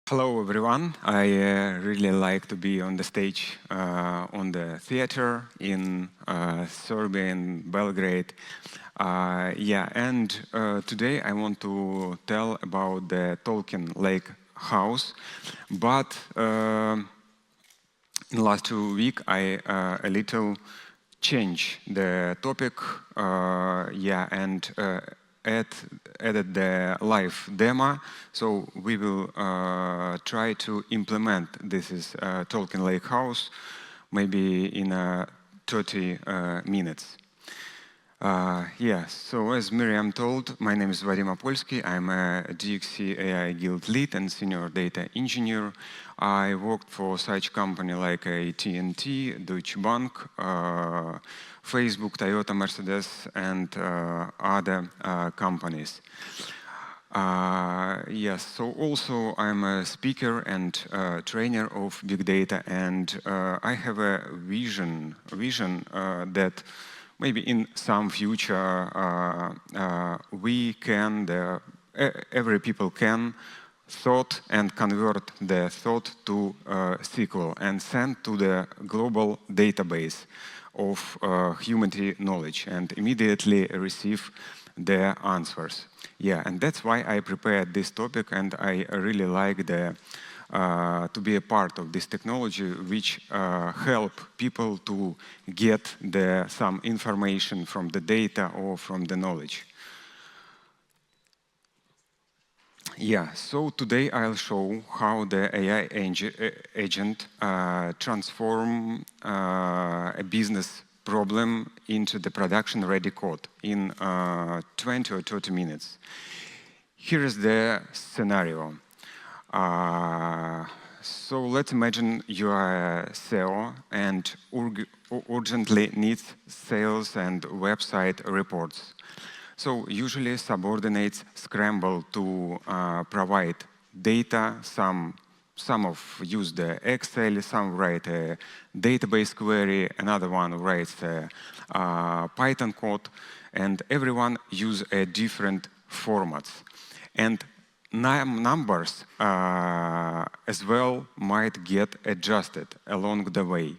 Hello, everyone. I really like to be on the stage on the theater in Serbia, in Belgrade. Today I want to tell about the Tolkien Lakehouse. But in the last 2 weeks, I a little change the topic, added the live demo. So we will try to implement this is Tolkien Lakehouse, maybe in 30 minutes. So as Miriam told, my name is Vadim Opolski. I'm a DXC AI Guild lead and senior data engineer. I worked for such company like AT&T, Deutsche Bank, Facebook, Toyota, Mercedes, and other companies. So also I'm a speaker and trainer of big data, and I have a vision that maybe in some future we can, every people can thought and convert the thought to SQL and send to the global database of humanity knowledge and immediately receive the answers. And that's why I prepared this topic, and I really like to be a part of this technology, which help people to get some information from the data or from the knowledge. So today I'll show how the AI agent transform a business problem into the production-ready code in 20 or 30 minutes. Here is the scenario. So let's imagine you are a SEO and urgently need sales and website reports. So usually subordinates scramble to provide data. Some of use the Excel, some write a database query, another one writes a Python code, and everyone use a different formats. And numbers as well might get adjusted along the way.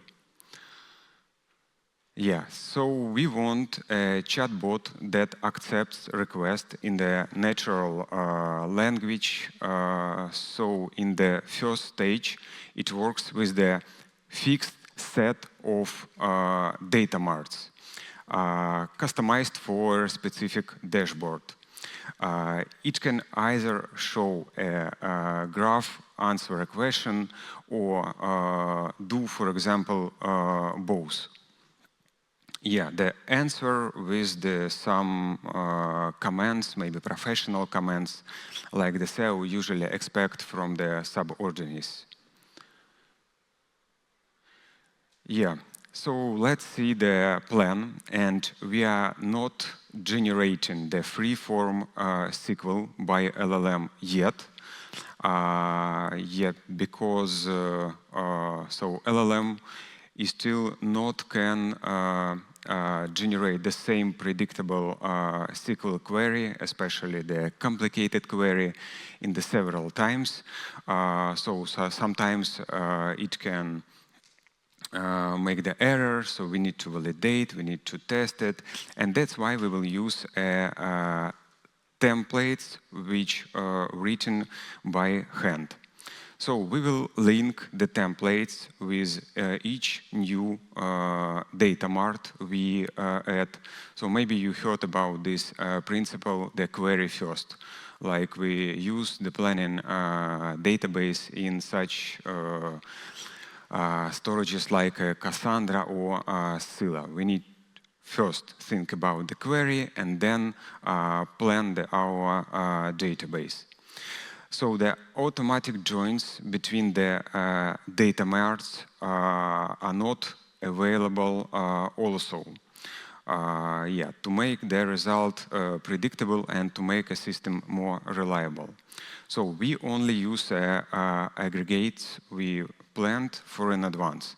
So we want a chatbot that accepts requests in the natural language. So in the first stage, it works with the fixed set of data marts, customized for a specific dashboard. It can either show a graph, answer a question, or do, for example, both. The answer with some commands, maybe professional commands, like the SEO usually expect from the subordinates. So let's see the plan, and we are not generating the free-form SQL by LLM yet. Because so LLM is still not can generate the same predictable SQL query, especially the complicated query, in the several times. So sometimes it can make the error, so we need to validate, we need to test it, and that's why we will use templates which are written by hand. So we will link the templates with each new data mart we add. So maybe you heard about this principle, the query first. Like we use the planning database in such storages like Cassandra or Scylla. We need first think about the query and then plan our database. So the automatic joins between the data marts are not available also. To make the result predictable and to make a system more reliable. So we only use aggregates we planned for in advance.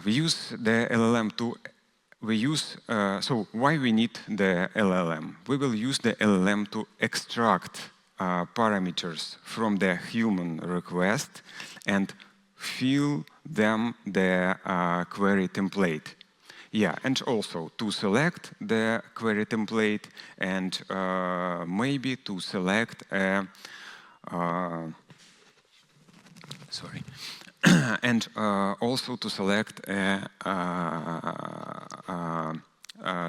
We use the LLM to so why we need the LLM? We will use the LLM to extract parameters from the human request and fill them the query template. Yeah, and also to select the query template and maybe to select a sorry, and also to select a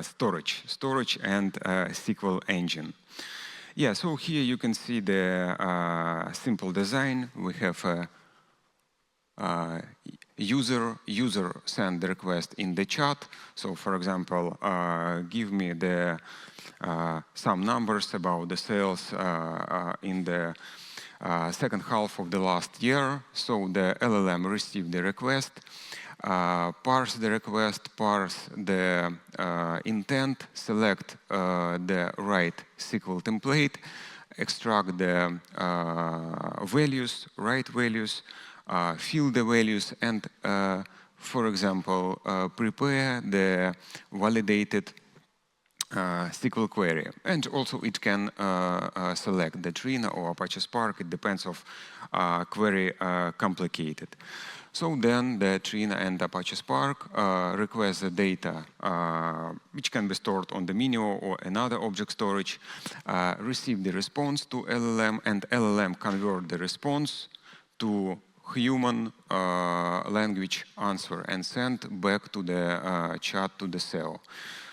storage and SQL engine. Yeah, so here you can see the simple design. We have a user send the request in the chat. So, for example, give me the some numbers about the sales in the second half of the last year. So the LLM received the request, parse the request, parse the intent, select the right SQL template, extract the values, right values, fill the values, and, for example, prepare the validated SQL query. And also it can select the Trino or Apache Spark. It depends of query complicated. So then the Trino and Apache Spark request the data which can be stored on the menu or another object storage, receive the response to LLM, and LLM convert the response to human language answer and send back to the chat to the cell.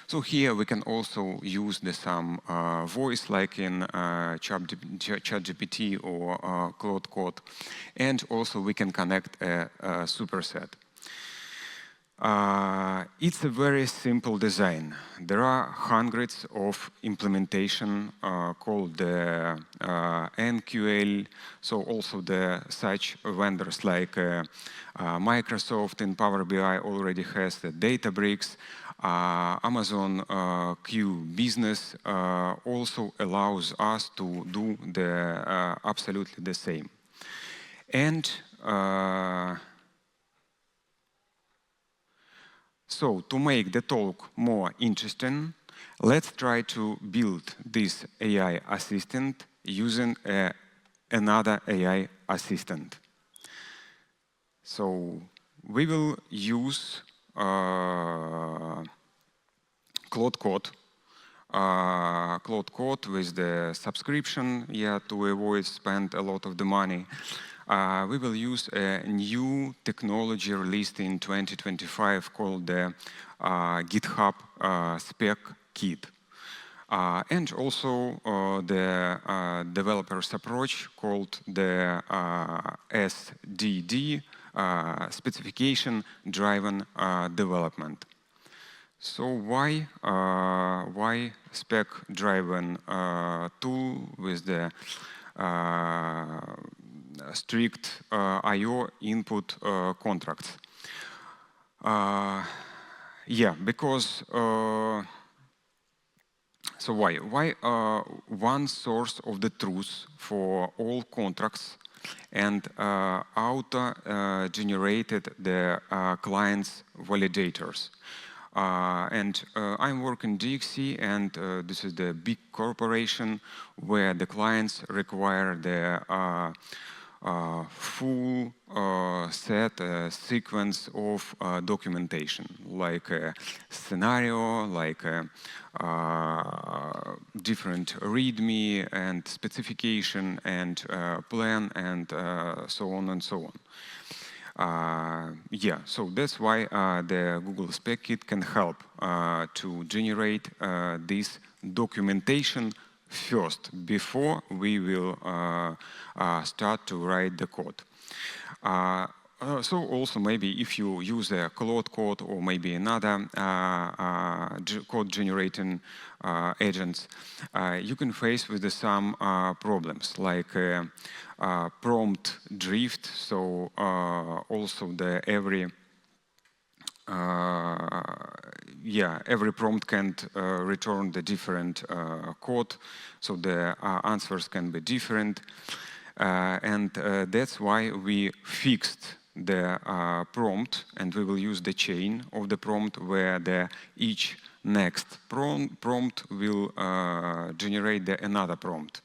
So here we can also use some voice like in ChatGPT or Claude Code, and also we can connect a superset. It's a very simple design. There are hundreds of implementation called the NQL. So also the such vendors like Microsoft in Power BI already has the Databricks. Amazon Q Business also allows us to do the absolutely the same. And so to make the talk more interesting, let's try to build this AI assistant using another AI assistant. So we will use Claude Code with the subscription, yeah, to avoid spend a lot of the money. We will use a new technology released in 2025 called the GitHub Spec Kit. And also the developer's approach called the SDD, specification-driven development. So why spec-driven tool with the strict I/O input contracts? Yeah, because so why one source of the truth for all contracts and auto-generated the client's validators. And I'm working DXC, and this is the big corporation where the clients require the full set sequence of documentation, like a scenario, like a different README and specification and plan and so on and so on. Yeah, so that's why the Google Spec Kit can help to generate this documentation first, before we will start to write the code. So also maybe if you use a Claude Code or maybe another code generating agents, you can face with some problems like prompt drift. So also the every prompt can return the different code, so the answers can be different, and that's why we fixed the prompt, and we will use the chain of the prompt where each next prompt will generate another prompt.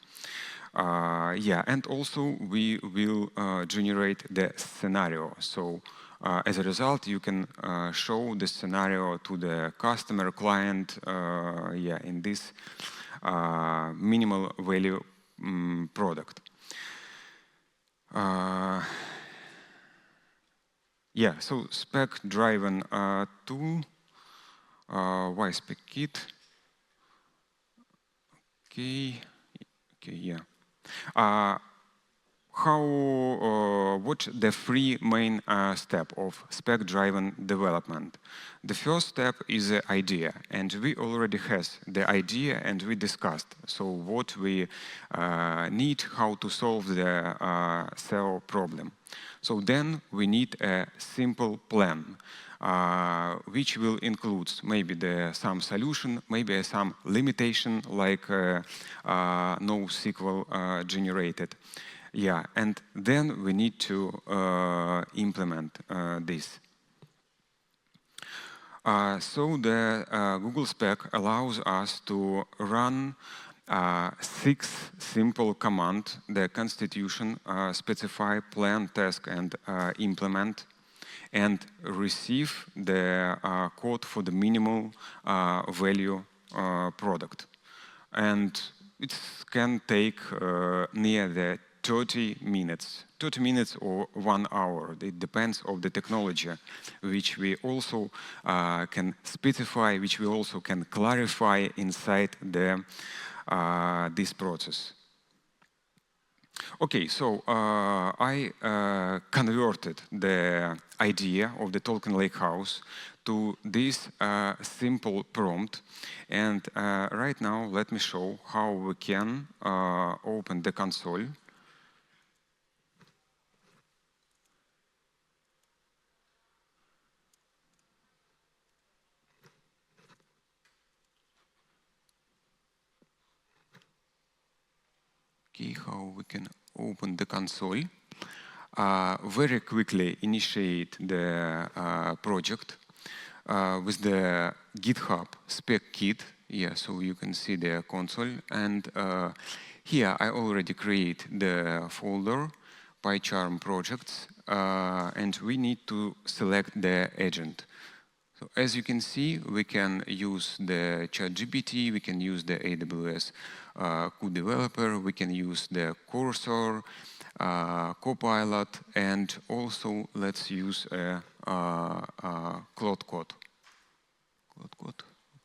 Yeah, and also we will generate the scenario. So as a result, you can show the scenario to the customer, client, yeah, in this minimal value product. Yeah, so spec-driven tool, why spec kit? Okay, yeah. What's the three main step of spec-driven development? The first step is the idea, and we already have the idea, and we discussed. So what we need, how to solve the SEO problem. So then we need a simple plan, which will include maybe some solution, maybe some limitation like NoSQL generated. Yeah, and then we need to implement this. So the Google Spec allows us to run 6 simple commands: the constitution, specify, plan, task, and implement, and receive the code for the minimal value product. And it can take near the 30 minutes or 1 hour. It depends on the technology, which we also can specify, which we also can clarify inside this process. Okay, so I converted the idea of the token Lakehouse to this simple prompt. And right now, let me show how we can open the console. Okay, how we can open the console. Very quickly initiate the project with the GitHub spec kit. Yeah, so you can see the console. And here I already create the folder, PyCharm projects, and we need to select the agent. So as you can see, we can use the ChatGPT, we can use the AWS Co-developer, we can use the Cursor, Copilot, and also let's use a Claude Code.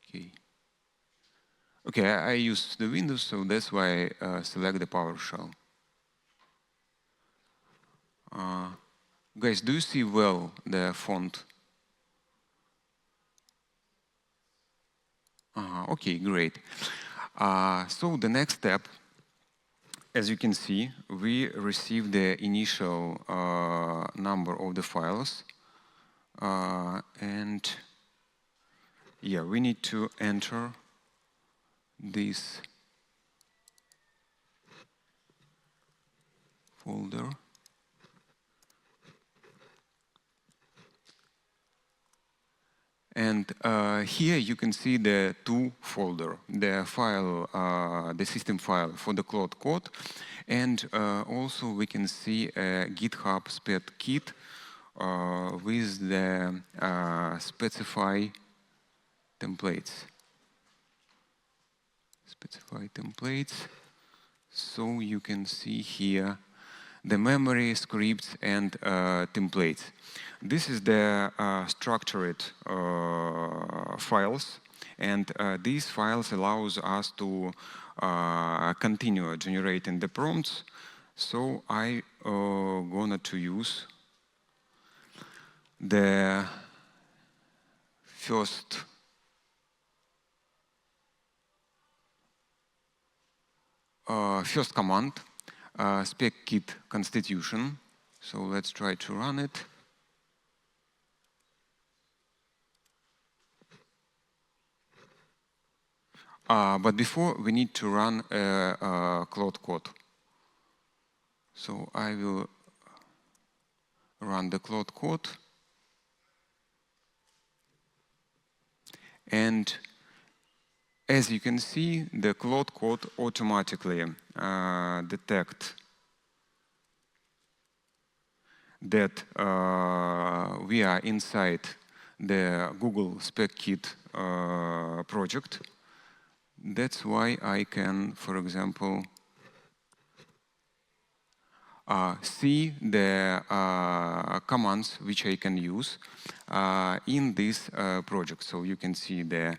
Okay. Okay, I use the Windows, so that's why I select the PowerShell. Guys, do you see well the font? Okay, great. So the next step, as you can see, we receive the initial number of the files. And yeah, we need to enter this folder. And here you can see the two folder, the file, the system file for the Claude Code, and also we can see a GitHub spec kit with the specify templates. Specify templates. So you can see here the memory, scripts, and templates. This is the structured files, and these files allows us to continue generating the prompts. So I gonna to use the first command, spec kit constitution. So let's try to run it. But before, we need to run a Claude Code. So I will run the Claude Code. And as you can see, the Claude Code automatically detect that we are inside the Google Spec Kit project. That's why I can, for example, see the commands which I can use in this project. So you can see the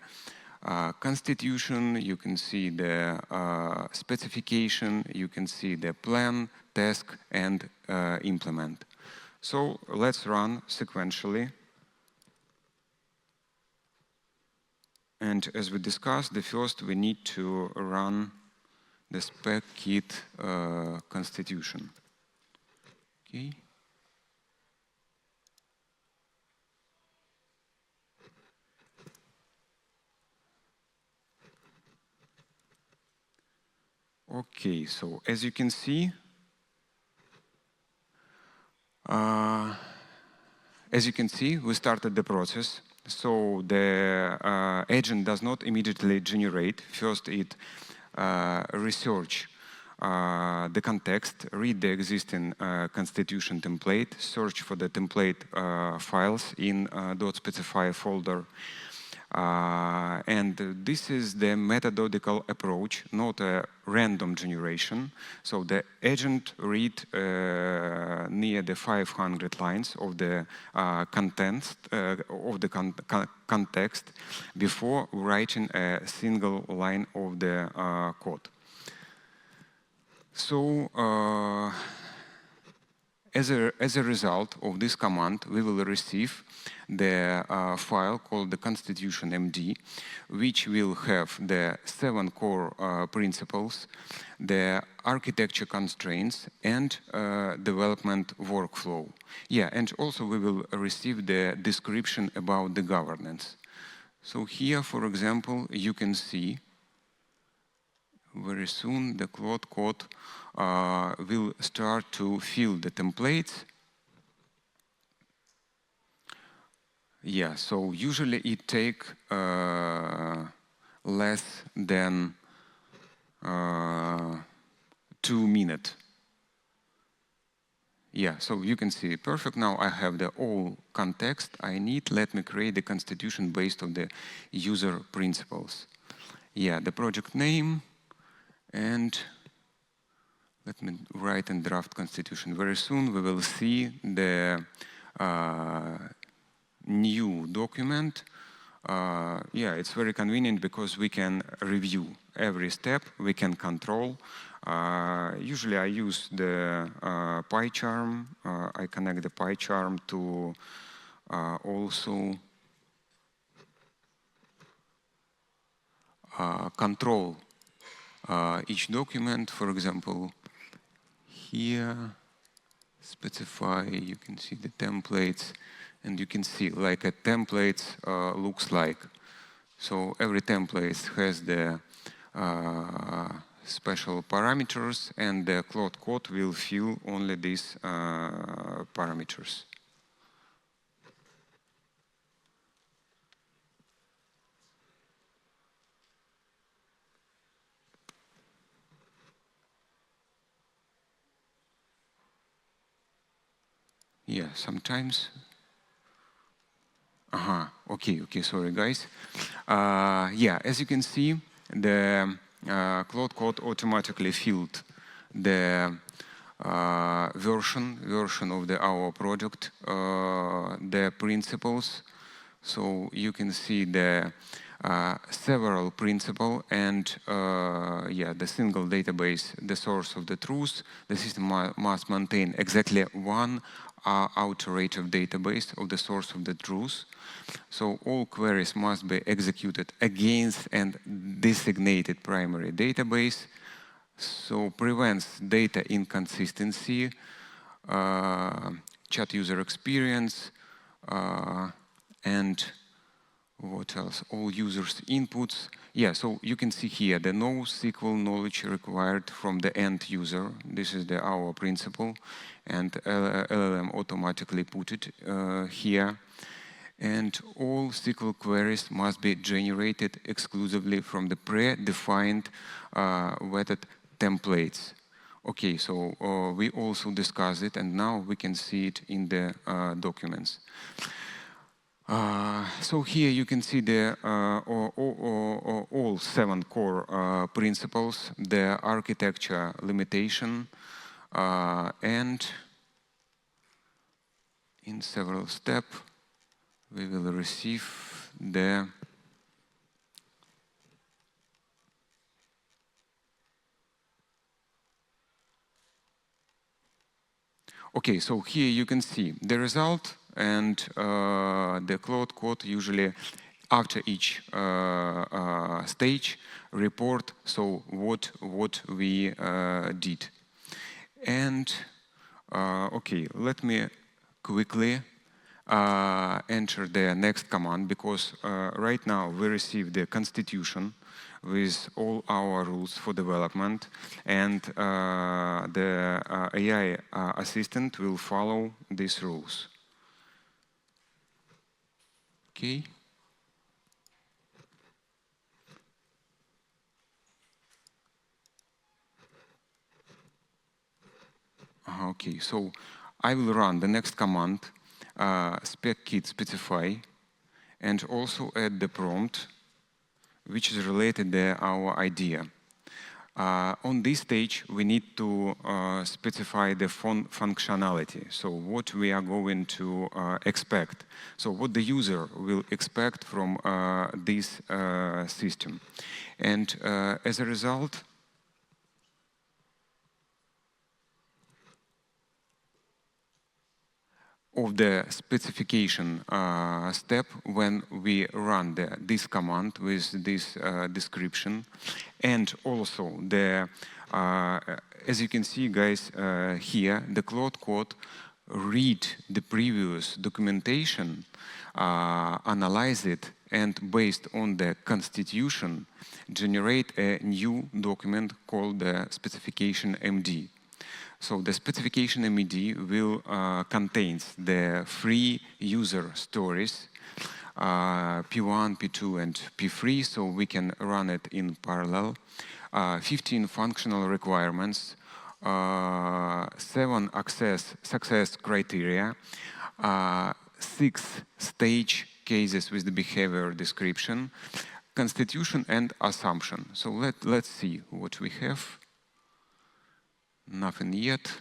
constitution, you can see the specification, you can see the plan, task, and implement. So let's run sequentially. And as we discussed, the first we need to run the spec kit constitution. Okay. Okay, so as you can see, we started the process. So the agent does not immediately generate. First, it research the context, read the existing constitution template, search for the template files in .specify folder. And this is the methodological approach, not a random generation. So the agent read near the 500 lines of the context before writing a single line of the code. So as a result of this command, we will receive the file called the constitution MD, which will have the 7 core principles, the architecture constraints, and development workflow. Yeah, and also we will receive the description about the governance. So here, for example, you can see very soon the Claude Code will start to fill the templates. Yeah, so usually it takes less than 2 minutes. Yeah, so you can see perfect. Now I have the all context I need. Let me create the constitution based on the user principles. Yeah, the project name, and let me write and draft constitution. Very soon we will see the new document. Yeah, it's very convenient because we can review every step, we can control. Usually I use the PyCharm. I connect the PyCharm to also control each document. For example, here, specify, you can see the templates, and you can see like a template looks like. So every template has the special parameters, and the Claude Code will fill only these parameters. Yeah, sometimes. Okay, sorry guys. Yeah, as you can see, the Claude Code automatically filled the version of our project, the principles. So you can see the several principles, and yeah, the single database, the source of the truth. The system must maintain exactly one iterative database of the source of the truth. So all queries must be executed against and designated primary database. So prevents data inconsistency, chat user experience, and what else? All users' inputs. Yeah, so you can see here the NoSQL knowledge required from the end user. This is our principle, and LLM automatically put it here. And all SQL queries must be generated exclusively from the predefined vetted templates. Okay, so we also discussed it, and now we can see it in the documents. So here you can see the all 7 core principles, the architecture limitation, and in several steps we will receive the okay, so here you can see the result and the Claude code usually after each stage report so what we did. And okay, let me quickly enter the next command, because right now we receive the constitution with all our rules for development, and the AI assistant will follow these rules. Okay. Okay, so I will run the next command, spec kit specify, and also add the prompt, which is related to our idea. On this stage, we need to specify the functionality, so what we are going to expect, so what the user will expect from this system. And as a result, of the specification step, when we run this command with this description, and also the as you can see, guys, here the Claude code read the previous documentation, analyze it, and based on the constitution generate a new document called the specification MD. So the specification MD will contains the free user stories, P1, P2, and P3, so we can run it in parallel. 15 functional requirements, 7 success criteria, 6 stage cases with the behavior description, constitution, and assumption. So let's see what we have. Nothing yet.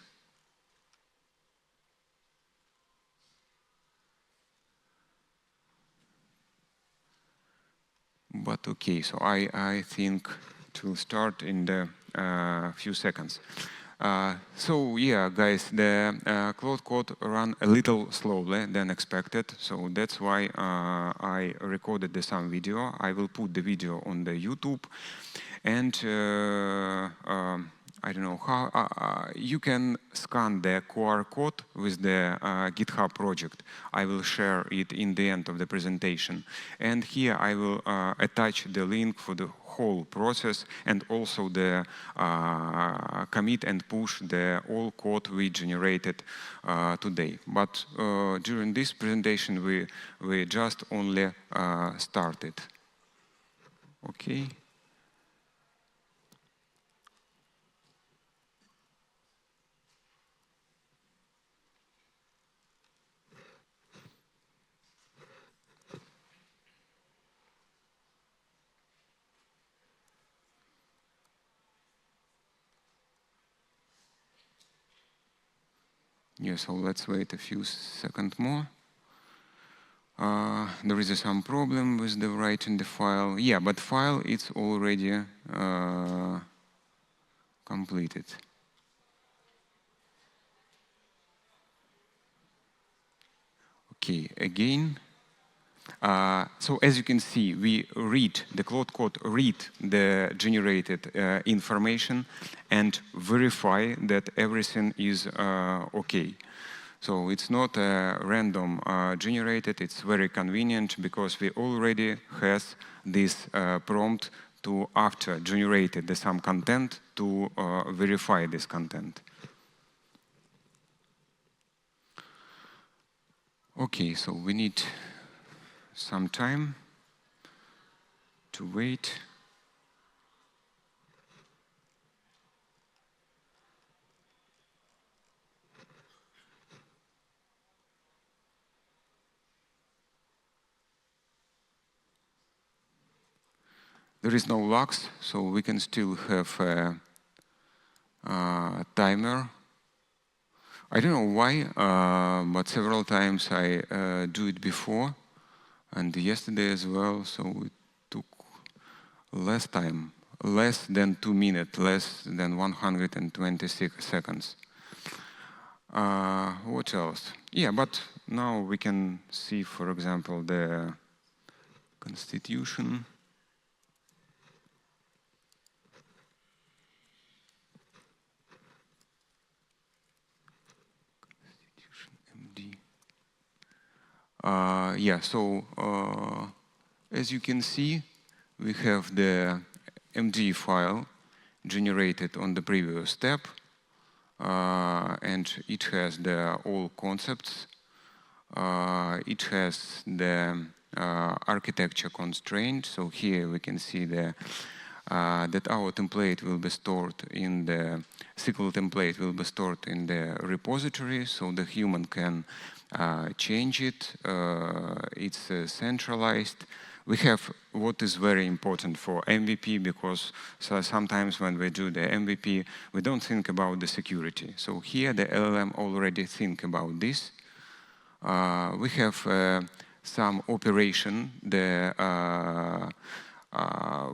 But okay, so I think it will start in the few seconds. So yeah, guys, the Claude code ran a little slowly than expected, so that's why I recorded some video. I will put the video on the YouTube, and I don't know how you can scan the QR code with the GitHub project. I will share it in the end of the presentation. And here I will attach the link for the whole process, and also the commit and push the all code we generated today. But during this presentation, we just only started. Okay. Yeah, so let's wait a few seconds more. There is some problem with the writing the file. Yeah, but file it's already completed. Okay, again. So as you can see, we read, the Claude code read the generated information and verify that everything is okay. So it's not random generated, it's very convenient because we already has this prompt to, after generated some content, to verify this content. Okay, so we need some time to wait. There is no locks, so we can still have a timer. I don't know why, but several times I do it before, and yesterday as well, so it took less time, less than 2 minutes, less than 126 seconds. What else? Yeah, but now we can see, for example, the constitution. Yeah, so as you can see, we have the MD file generated on the previous step, and it has the all concepts. It has the architecture constraint. So here we can see the that our template will be stored in the SQL template will be stored in the repository, so the human can change it. It's centralized. We have what is very important for MVP, because sometimes when we do the MVP, we don't think about the security. So here the LLM already think about this. We have some operation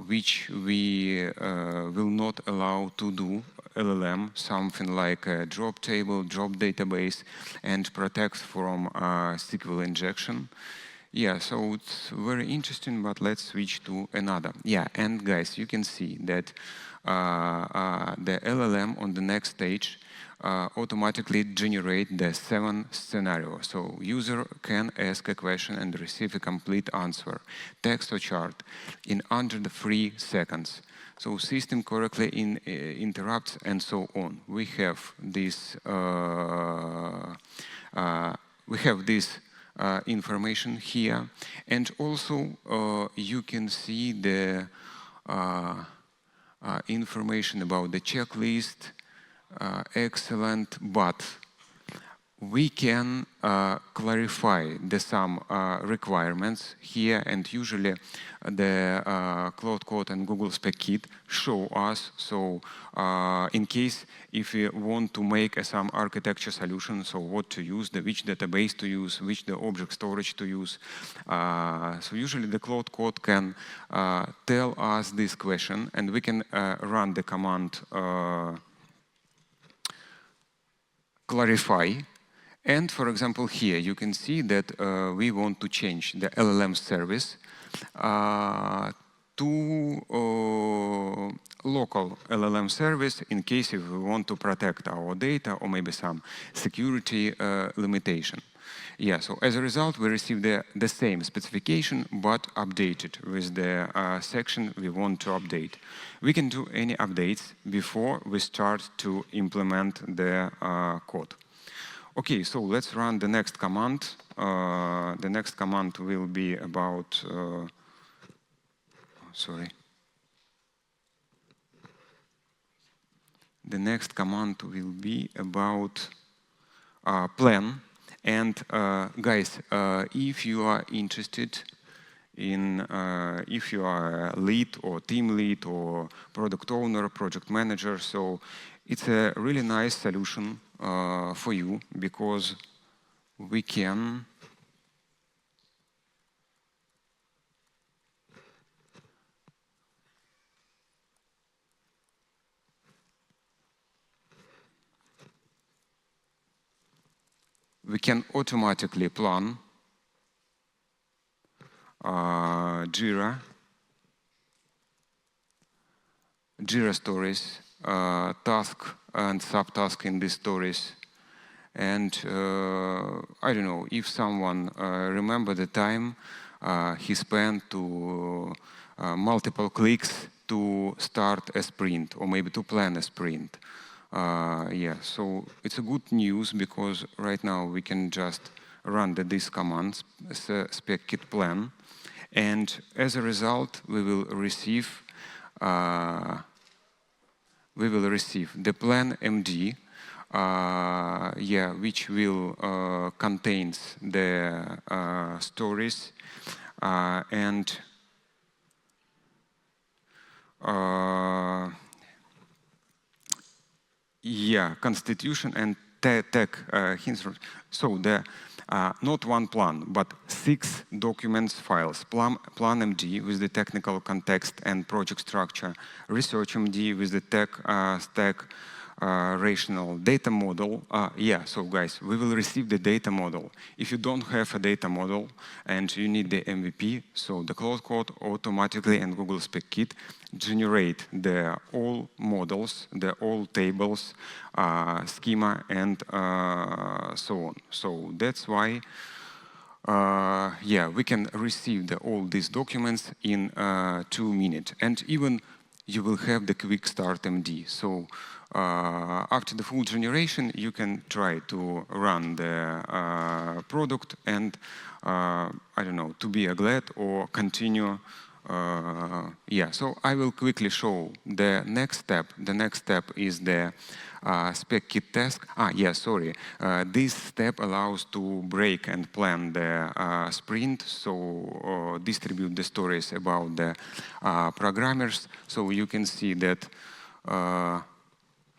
which we will not allow to do LLM, something like a drop table, drop database, and protect from SQL injection. Yeah, so it's very interesting, but let's switch to another. Yeah, and guys, you can see that the LLM on the next stage automatically generate the 7 scenario. So user can ask a question and receive a complete answer, text or chart, in under the 3 seconds. So system correctly interrupts and so on. We have this information here, and also you can see the information about the checklist. Excellent, but we can clarify some requirements here, and usually the Cloud Code and Google Spec Kit show us. So in case if we want to make some architecture solution, so what to use, which database to use, which the object storage to use. So usually the Cloud Code can tell us this question, and we can run the command clarify. And for example, here you can see that we want to change the LLM service to local LLM service in case if we want to protect our data or maybe some security limitation. Yeah, so as a result, we receive the same specification, but updated with the section we want to update. We can do any updates before we start to implement the code. Okay, so let's run the next command. The next command will be about, sorry. The next command will be about plan. And guys, if you are interested in, if you are a lead or team lead or product owner, project manager, so it's a really nice solution for you, because we can automatically plan Jira stories, task and subtask in these stories. And I don't know, if someone remember the time he spent to multiple clicks to start a sprint, or maybe to plan a sprint. Yeah, so it's a good news, because right now we can just run this command, spec kit plan, and as a result, we will receive the plan MD, which will contains the stories and constitution and tag hints. So the not one plan, but 6 documents files. Plan MD with the technical context and project structure. Research MD with the tech stack, rational data model. So guys, we will receive the data model. If you don't have a data model and you need the MVP, so the Cloud Code automatically and Google Spec Kit generate the all models, the all tables, schema, and so on. So that's why we can receive all these documents in 2 minutes. And even you will have the quick start MD. So after the full generation, you can try to run the product and, I don't know, to be glad or continue. So I will quickly show the next step. The next step is the spec kit task. This step allows to break and plan the sprint, so distribute the stories about the programmers. So you can see that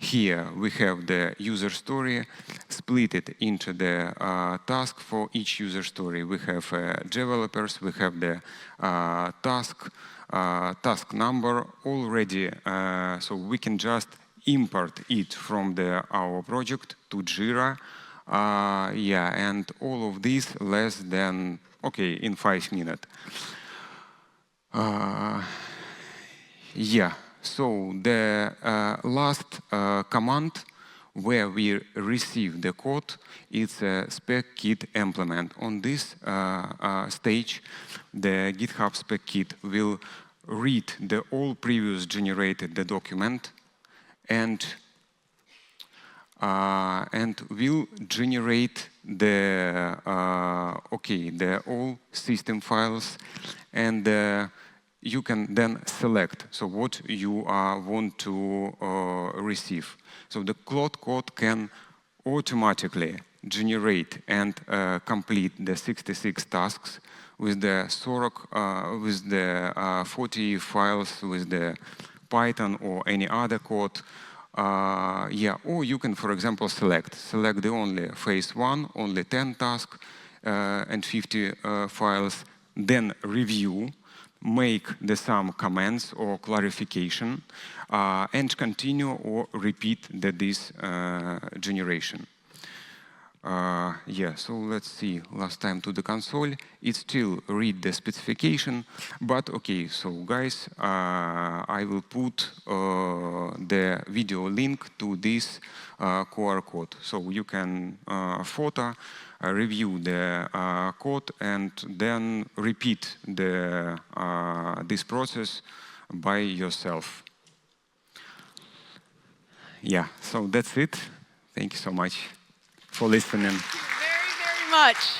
here we have the user story, split it into the task for each user story. We have developers, we have the task number already, so we can just import it from our project to Jira. And all of this less than, in 5 minutes. So the last command where we receive the code is a spec kit implement. On this stage, the GitHub spec kit will read the all previous generated the document and will generate the the all system files, and you can then select what you want to receive. So the Cloud Code can automatically generate and complete the 66 tasks with the Sorok, with the 40 files, with the Python or any other code. Or you can, for example, select the only phase 1, only 10 tasks and 50 files, then review, make some comments or clarification, and continue or repeat this generation. So let's see, last time to the console, it still read the specification, but so guys, I will put the video link to this QR code, so you can review the code and then repeat this process by yourself. So that's it. Thank you so much for listening. Thank you very, very much.